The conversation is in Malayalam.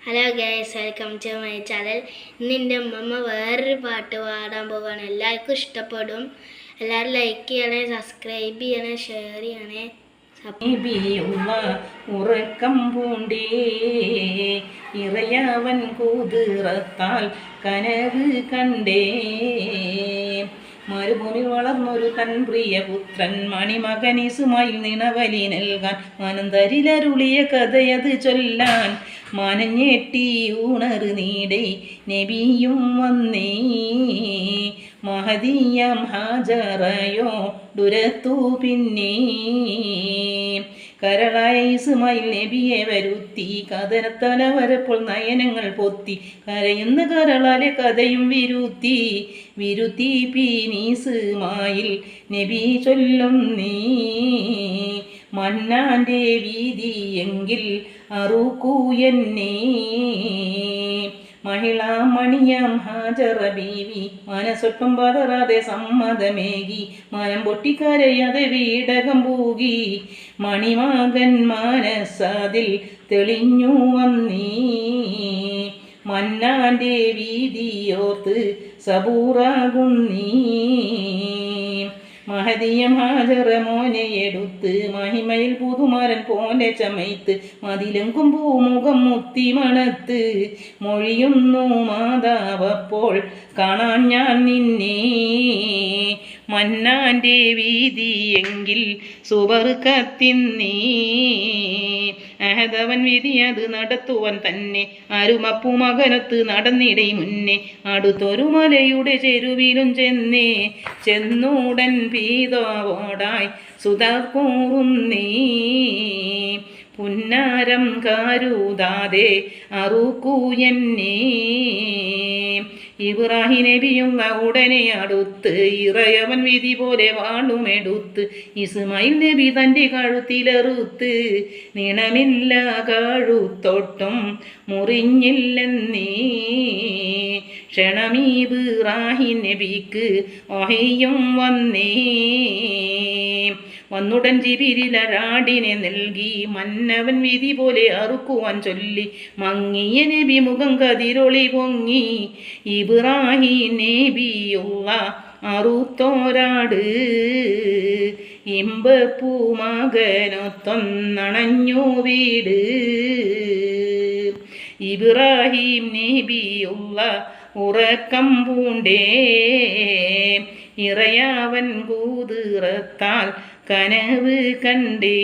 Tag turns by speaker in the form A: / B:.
A: Hello guys, welcome to my channel. ഇന്ന് എൻ്റെ അമ്മമ്മ വേറൊരു പാട്ട് പാടാൻ പോവുകയാണ്. എല്ലാവർക്കും ഇഷ്ടപ്പെടും. എല്ലാവരും ലൈക്ക് ചെയ്യണേ, സബ്സ്ക്രൈബ് ചെയ്യണേ, ഷെയർ ചെയ്യണേ.
B: ഉറക്കം പൂണ്ടേ ഇറയവൻ കൂതിറത്താൽ കനവ് കണ്ടേ. മരുഭൂമി വളർന്നൊരു തൻ പ്രിയപുത്രൻ മണിമകൻ ഇസ്മായിൽ നിണവലി നൽകാൻ മനന്തരിലരുളിയ കഥയത് ചൊല്ലാൻ മനഞ്ഞെട്ടി ഉണറ് നീടെ നബിയും വന്നേ. മഹദിയം ഹാജറയോ ദുരത്തു പിന്നെ കരളായ ഇസ്മായിൽ നബിയെ വരുത്തി കഥനത്തല വരപ്പോൾ നയനങ്ങൾ പൊത്തി കരയുന്ന കരളാലെ കഥയും വിരുത്തി പീനീസ്മായിൽ നബി ചൊല്ലും നീ മന്നാൻ്റെ വീതിയെങ്കിൽ അറുക്കൂ എന്നെ. മഹിളാമണിയാം ഹാജറ ബീവി മനസ്സൊട്ടും പതറാതെ സമ്മതമേകി മനം പൊട്ടിക്കരയാതെ വീടകം പൂകി മണിമകൻ മനസ്സതിൽ തെളിഞ്ഞു വന്നീ. മന്നാൻ്റെ വീതിയോർത്ത് സബൂറാകുന്നീ. മഹദിയം ഹാജറ മോനെയെടുത്ത് മഹിമയിൽ പുതുമരൻ പോലെ ചമയ്ത്ത് മതിലെങ്കും പൂമുഖം മുത്തി മണത്ത് മൊഴിയുന്നു മാതാവപ്പോൾ കാണാൻ ഞാൻ നിന്നെ. മന്നാൻ്റെ വീതിയെങ്കിൽ സുബർക്കത്തിന്നീ. അഹദവൻ വിധി അത് നടത്തുവൻ തന്നെ അരുമപ്പു മകനത്ത് നടന്നിടൈ മുന്നേ അടുത്തൊരു മലയുടെ ചെരുവിലും ചെന്നൂടൻ പീതോടായി സുതകൂറുന്നീ. പുന്നാരം കരുതാതെ അറുക്കൂ എന്നെ. ഇബ്രാഹിം നബിയുള്ള ഉടനെ അടുത്ത് ഇറയവൻ വിധി പോലെ വാളുമെടുത്ത് ഇസ്മായിൽ നബി തൻ്റെ കഴുത്തിലെറുത്ത് നിണമില്ല കഴുത്തൊട്ടും മുറിഞ്ഞില്ലെന്നീ. ക്ഷണമീബ്രാഹിം നബിക്ക് ഒഹയും വന്നേ. വന്നുടൻ ജിബിരിലരാടിനെ നൽകി മന്നവൻ വിധി പോലെ അറുക്കുവാൻ ചൊല്ലി മങ്ങിയ നബി മുഖം കതിരൊളി പൊങ്ങി. ഇബ്രാഹിം നബിയുള്ള അറുത്തോരാട് ഇമ്പപ്പൂ മകനൊത്തൊന്നണഞ്ഞു വീട്. ഇബ്രാഹിം നബിയുള്ള ഉറക്കം പൂണ്ടേ ഇറയവൻ കൂതിറത്താൽ കനവ് കണ്ടേ.